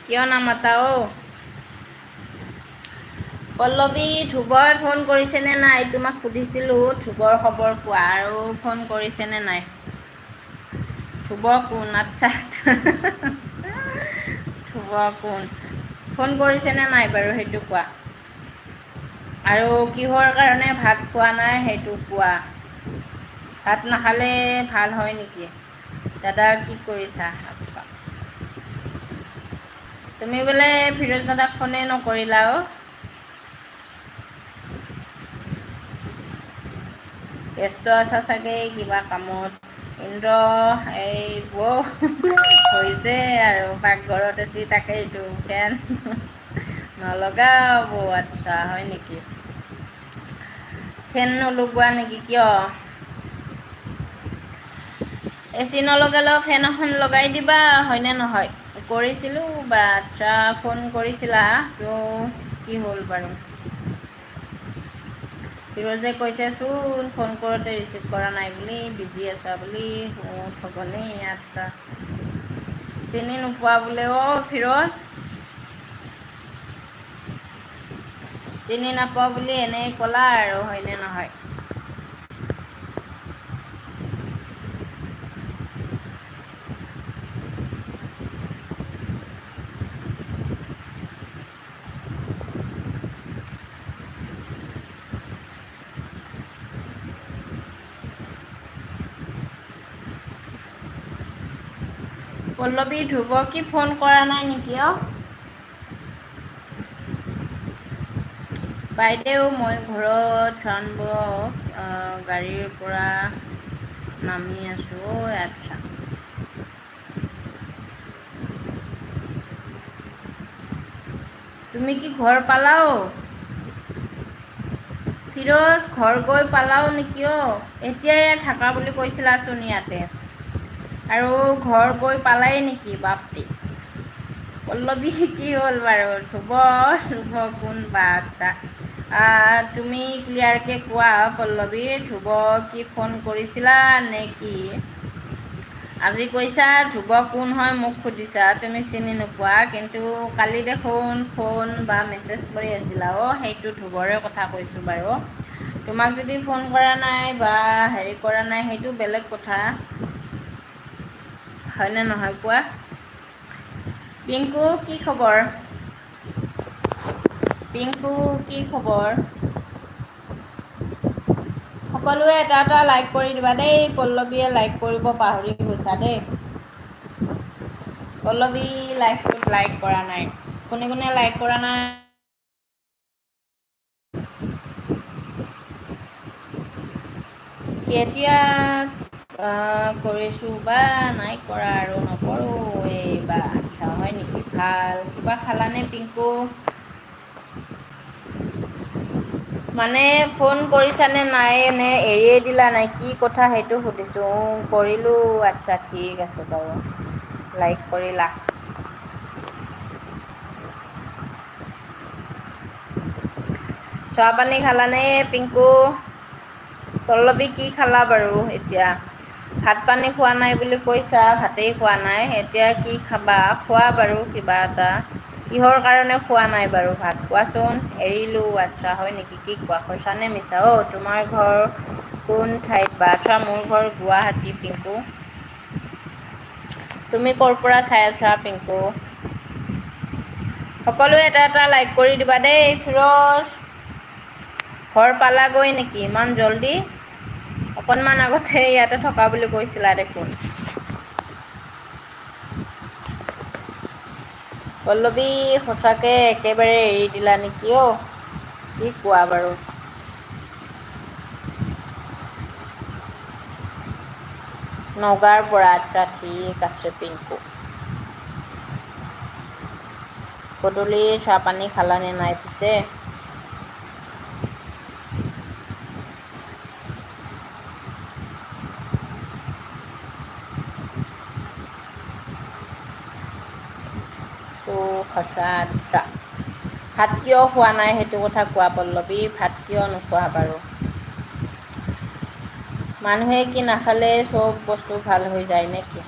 কিয় নামাতা অ' পল্লৱী? ধ্ৰুৱই ফোন কৰিছেনে নাই তোমাক সুধিছিলোঁ, ধ্ৰুৱৰ খবৰ কোৱা। আৰু ফোন কৰিছেনে নাই? ধ্ৰুৱ কোন? আচ্ছা ধ্ৰুৱ কোন? ফোন কৰিছেনে নাই বাৰু সেইটো কোৱা। আৰু কিহৰ কাৰণে ভাত খোৱা নাই সেইটো কোৱা। ভাত নাখালে ভাল হয় নেকি? দাদা কি কৰিছা? আচ্ছা, তুমি বোলে ফিৰোজ দাদাক ফোনে নকৰিলা অ'। ব্যস্ত আছা চাগে কিবা কামত। ইন্দ্ৰ এই বৌ হৈছে আৰু পাকঘৰত এচি তাকেইটো ফেন নলগাও বৌ। আচ্ছা হয় নেকি? ফেন নলগোৱা নেকি, কিয়? এচি নলগালেও ফেন এখন লগাই দিবা, হয়নে নহয়? কৰিছিলোঁ বা আচ্ছা ফোন কৰিছিলা তো কি হ'ল বাৰু? ফিৰোজে কৈছেচোন ফোন কৰোঁতে ৰিচিভ কৰা নাই বুলি, বিজি আছা বুলি। ঠগনি। আচ্ছা, চিনি নোপোৱা বোলে অ' ফিৰোজ। চিনি নাপাওঁ বুলি এনেই ক'লা আৰু হয়নে নহয়? পল্লৱী, ধ্ৰুৱ কি ফোন কৰা নাই নেকি অ'? বাইদেউ মই ঘৰত গাড়ীৰ পৰা নামি আছোঁ। অ' আচ্ছা, তুমি কি ঘৰ পালাও? ফিৰোজ ঘৰ গৈ পালাও নেকি অ'? এতিয়াই থাকা বুলি কৈছিলাচোন ইয়াতে। আৰু ঘৰ গৈ পালাই নেকি? বাপৰে পল্লৱী কি হ'ল বাৰু? ধ্ৰুৱ কোন বা? আচ্ছা, তুমি ক্লিয়াৰকৈ কোৱা পল্লৱী, ধ্ৰুৱ কি ফোন কৰিছিলা নে কি? আজি কৈছা ধ্ৰুৱ কোন হয় মোক সুধিছা, তুমি চিনি নোপোৱা। কিন্তু কালি দেখোন ফোন বা মেছেজ কৰি আছিলা অ', সেইটো ধ্ৰুৱৰে কথা কৈছোঁ বাৰু। তোমাক যদি ফোন কৰা নাই বা হেৰি কৰা নাই সেইটো বেলেগ কথা। হয়নে নহয় কোৱা? পিংকু কি খবৰ? পিংকু কি খবৰ? সকলোৱে এটা এটা লাইক কৰি দিবা দেই। পল্লৱীয়ে লাইক কৰিব পাহৰি গৈছা দেই। পল্লৱী লাইভটোত লাইক কৰা নাই। কোনে কোনে লাইক কৰা নাই? কেতিয়া কৰিছোঁ বা নাই কৰা আৰু নকৰোঁ বা। আচ্ছা হয় নেকি? ভাল। কিবা খালানে পিংকু? মানে ফোন কৰিছানে নাই নে এৰিয়ে দিলা নাই কি কথা সেইটো সুধিছোঁ। কৰিলোঁ। আচ্ছা ঠিক আছে বাৰু, লাইক কৰিলা। চাহ পানী খালানে পিংকু? পল্লৱী কি খালা বাৰু এতিয়া? ভাত পানী খোৱা নাই বুলি কৈছা, ভাতেই খোৱা নাই। এতিয়া কি খাবা? খোৱা বাৰু কিবা এটা। কিহৰ কাৰণে খোৱা নাই বাৰু ভাত কোৱাচোন? এৰিলোঁ। আচ্ছা হয় নেকি? কি কোৱা সঁচা নে মিছা? অ' তোমাৰ ঘৰ কোন ঠাইত বা? আচ্ছা মোৰ ঘৰ গুৱাহাটী পিংকু। তুমি ক'ৰ পৰা চাই আছা পিংকু? সকলোৱে এটা এটা লাইক কৰি দিবা দেই। ফিৰোজ ঘৰ পালাগৈ নেকি ইমান জল্দি? অকণমান আগতে ইয়াতে থকা বুলি কৈছিলা দেখোন। পল্লৱী সঁচাকে একেবাৰে এৰি দিলা নেকি অ'? কি কোৱা বাৰু? নগাঁৱৰ পৰা? আচ্ছা ঠিক আছে পিংকু। গধূলি চাহ পানী খালানে নাই পিছে? সঁচা। আচ্ছা, ভাত কিয় খোৱা নাই সেইটো কথা কোৱা পল্লৱী। ভাত কিয় নোখোৱা বাৰু? মানুহে কি নাখালে চব বস্তু ভাল হৈ যায় নেকি?